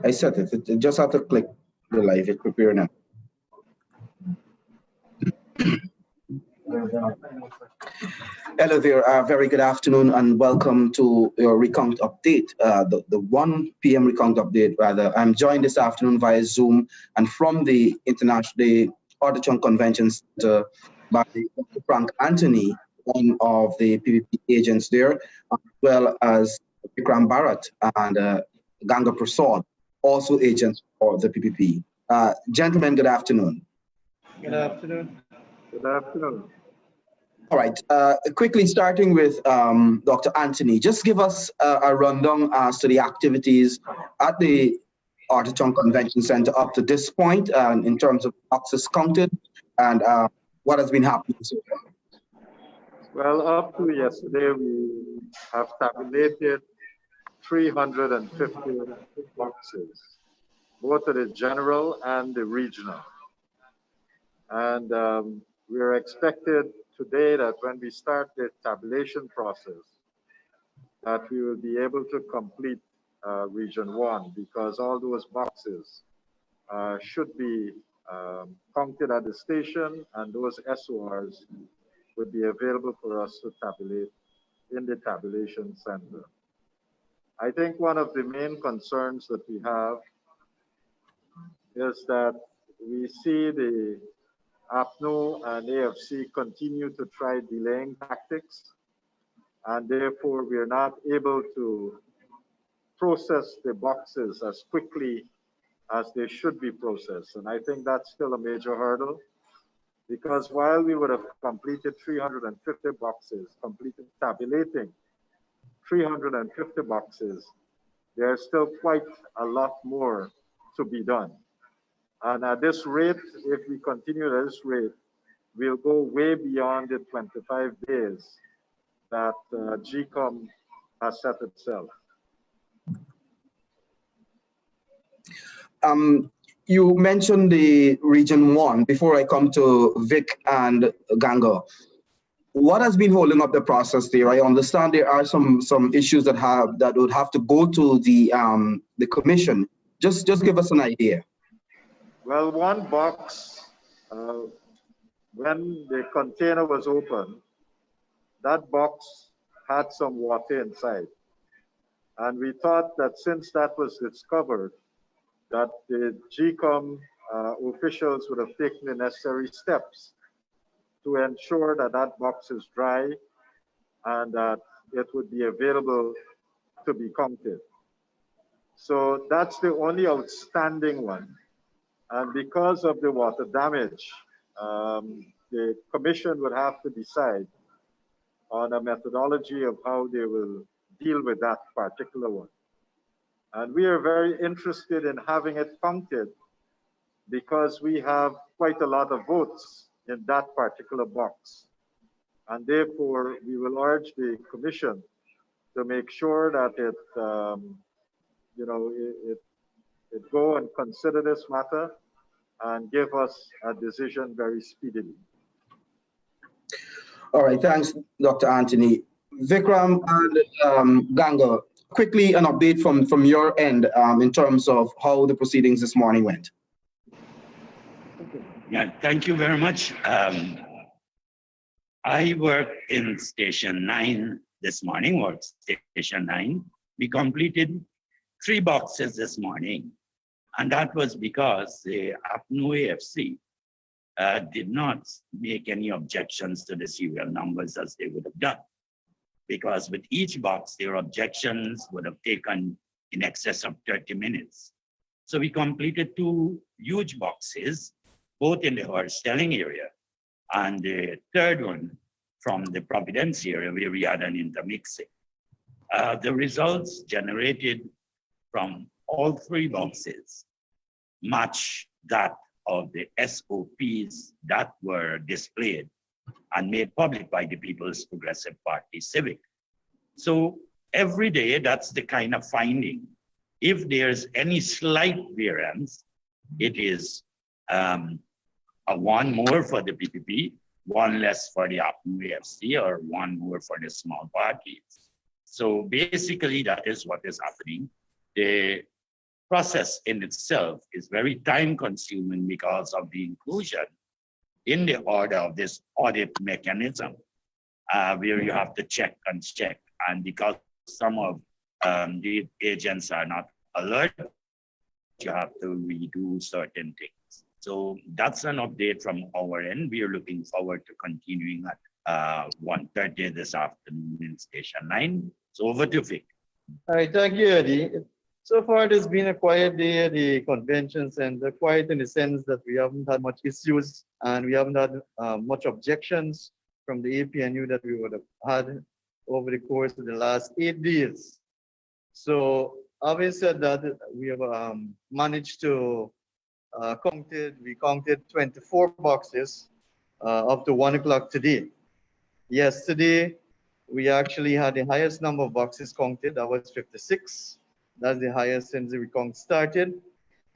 I set it. You just have to click the live. It prepare now. Hello there. Very good afternoon and welcome to your Recount update, the 1 p.m. Recount update, rather. I'm joined this afternoon via Zoom and from the Artichoke Convention Center by Dr. Frank Anthony, one of the PPP agents there, as well as Vickram Bharrat and Ganga Persaud, also agents for the PPP. Gentlemen, good afternoon. Good afternoon. Good afternoon. All right, quickly starting with Dr. Anthony, just give us a rundown as to the activities at the Artichoke Convention Center up to this point in terms of boxes counted and what has been happening so far. Well, up to yesterday, we have tabulated 350 boxes, both at the general and the regional. And we are expected today that when we start the tabulation process, that we will be able to complete Region 1 because all those boxes should be counted at the station and those SORs would be available for us to tabulate in the tabulation center. I think one of the main concerns that we have is that we see the APNO and AFC continue to try delaying tactics, and therefore we are not able to process the boxes as quickly as they should be processed. And I think that's still a major hurdle, because while we would have completed 350 boxes, completed tabulating 350 boxes, there's still quite a lot more to be done. And at this rate, if we continue at this rate, we'll go way beyond the 25 days that GCOM has set itself. You mentioned the Region 1. Before I come to Vic and Ganga, what has been holding up the process there? I understand there are some issues that would have to go to the commission. Just give us an idea. Well, one box, when the container was open, that box had some water inside. And we thought that since that was discovered, that the GCOM officials would have taken the necessary steps to ensure that that box is dry and that it would be available to be counted. So that's the only outstanding one. And because of the water damage, the commission would have to decide on a methodology of how they will deal with that particular one. And we are very interested in having it counted because we have quite a lot of votes in that particular box. And therefore, we will urge the commission to make sure that it go and consider this matter and give us a decision very speedily. All right, thanks, Dr. Anthony. Vickram and Ganga, quickly an update from your end in terms of how the proceedings this morning went. Yeah, thank you very much. I worked in Station 9 this morning, or Station 9. We completed 3 boxes this morning. And that was because the APNO AFC did not make any objections to the serial numbers as they would have done. Because with each box, their objections would have taken in excess of 30 minutes. So we completed 2 huge boxes, both in the horse-telling area, and the third one from the Providence area where we had an intermixing. The results generated from all 3 boxes match that of the SOPs that were displayed and made public by the People's Progressive Party Civic. So every day, that's the kind of finding. If there's any slight variance, it is a 1 more for the PPP, 1 less for the AFC, or 1 more for the small parties. So basically, that is what is happening. the process in itself is very time consuming because of the inclusion in the order of this audit mechanism, where you have to check and check. And because some of the agents are not alert, you have to redo certain things. So that's an update from our end. We are looking forward to continuing at 1:30 this afternoon in Station 9. So over to Vic. All right, thank you, Eddie. So far, it has been a quiet day at the convention center, quiet in the sense that we haven't had much issues and we haven't had much objections from the APNU that we would have had over the course of the last 8 days. So having said that, we have managed to we counted 24 boxes up to 1 o'clock today. Yesterday, we actually had the highest number of boxes counted. That was 56. That's the highest since the recount started,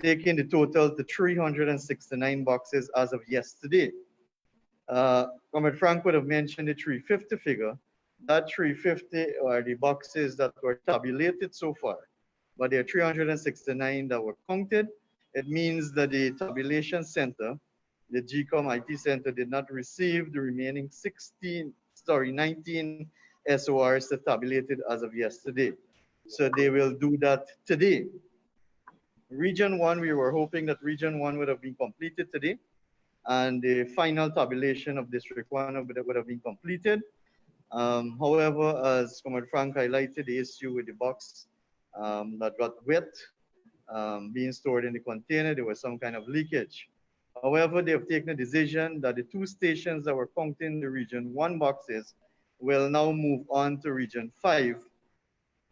taking the total to 369 boxes as of yesterday. Comrade Frank would have mentioned the 350 figure. That 350 are the boxes that were tabulated so far, but there are 369 that were counted. It means that the tabulation center, the GCOM IT center, did not receive the remaining 19 SORs that tabulated as of yesterday. So they will do that today. Region 1, we were hoping that Region 1 would have been completed today, and the final tabulation of District 1 would have been completed. However, as Comrade Frank highlighted, the issue with the box that got wet, being stored in the container, there was some kind of leakage. However, they have taken a decision that the 2 stations that were counting the Region 1 boxes will now move on to Region 5,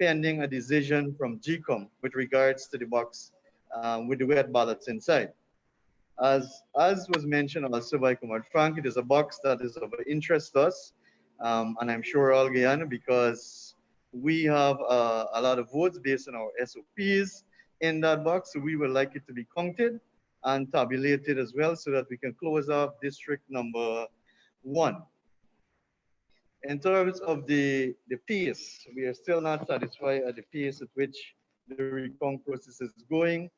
pending a decision from GCOM with regards to the box with the wet ballots inside. As was mentioned also by Comrade Frank, it is a box that is of interest to us, and I'm sure all Guyana, because we have a lot of votes based on our SOPs in that box. So we would like it to be counted and tabulated as well so that we can close off district number 1. In terms of the pace, we are still not satisfied at the pace at which the recount process is going.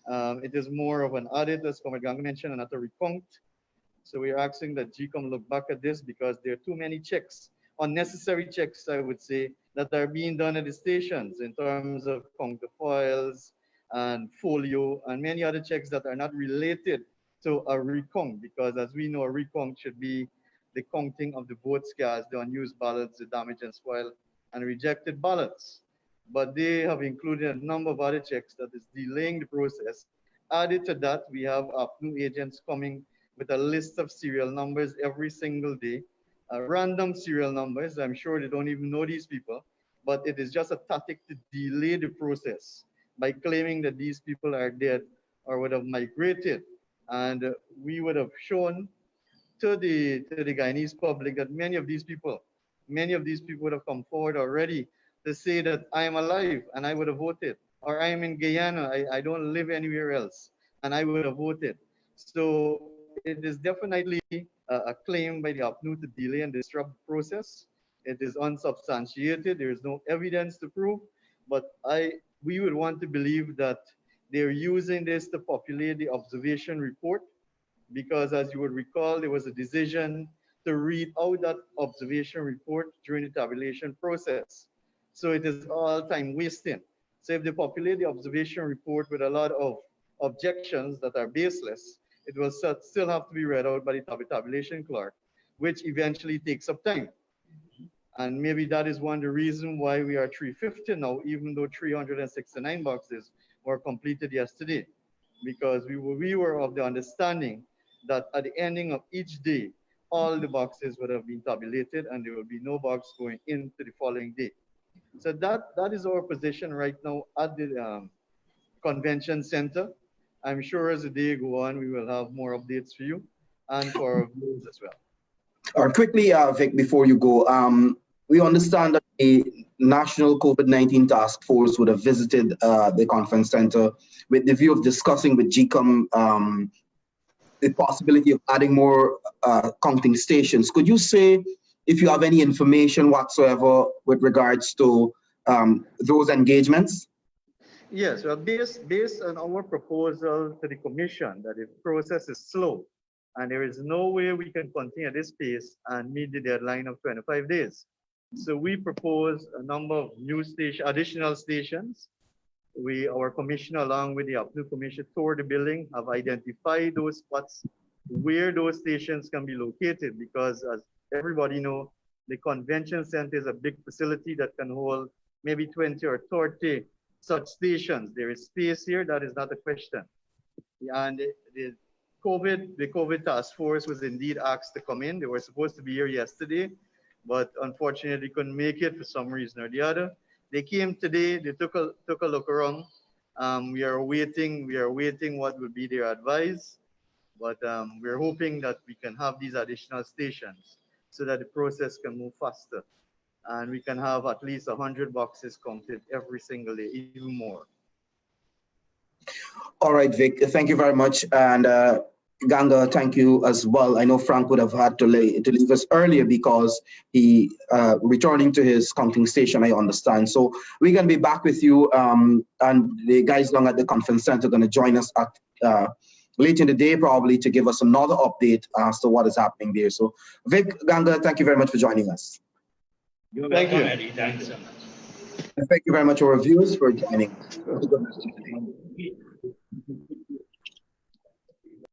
It is more of an audit, as Comrade Ganga mentioned, and not a recount. So we are asking that GCOM look back at this because there are too many checks, unnecessary checks, I would say, that are being done at the stations in terms of counterfoils and folio and many other checks that are not related to a recount, because as we know, a recount should be the counting of the votes cast, the unused ballots, the damaged and spoiled and rejected ballots. But they have included a number of other checks that is delaying the process. Added to that, we have new agents coming with a list of serial numbers every single day, random serial numbers. I'm sure they don't even know these people, but it is just a tactic to delay the process by claiming that these people are dead or would have migrated. And we would have shown to the Guyanese public that many of these people would have come forward already to say that I am alive and I would have voted, or I am in Guyana, I don't live anywhere else, and I would have voted. So it is definitely a claim by the APNU to delay and disrupt the process. It is unsubstantiated. There is no evidence to prove, but we would want to believe that they're using this to populate the observation report, because as you would recall, there was a decision to read out that observation report during the tabulation process. So it is all time wasting. So if they populate the observation report with a lot of objections that are baseless, it will still have to be read out by the tabulation clerk, which eventually takes up time. And maybe that is one of the reasons why we are 350 now, even though 369 boxes were completed yesterday, because we were of the understanding that at the ending of each day, all the boxes would have been tabulated and there will be no box going into the following day. So that is our position right now at the convention center. I'm sure as the day go on, we will have more updates for you and for our viewers as well. Quickly, Vic, before you go, we understand that the National COVID-19 Task Force would have visited the conference center with the view of discussing with GCOM the possibility of adding more counting stations. Could you say if you have any information whatsoever with regards to those engagements? Yes, well, based on our proposal to the commission that the process is slow and there is no way we can continue at this pace and meet the deadline of 25 days. So we propose a number of additional stations. Our commission, along with the APNU commission, toured the building, have identified those spots where those stations can be located, because as everybody know, the convention center is a big facility that can hold maybe 20 or 30 such stations. There is space here, that is not a question. And the COVID task force was indeed asked to come in. They were supposed to be here yesterday, but unfortunately couldn't make it for some reason or the other. They came today, they took a look around. We are waiting what will be their advice, but we're hoping that we can have these additional stations so that the process can move faster and we can have at least 100 boxes counted every single day, even more. All right, Vic, thank you very much. And Ganga, thank you as well. I know Frank would have had to leave us earlier because he returning to his counting station, I understand. So we're going to be back with you, and the guys down at the conference center are going to join us at late in the day, probably, to give us another update as to what is happening there. So Vic, Ganga, thank you very much for joining us. You're Thank welcome, you. Eddie. Thanks so much. And thank you very much, our viewers, for joining us.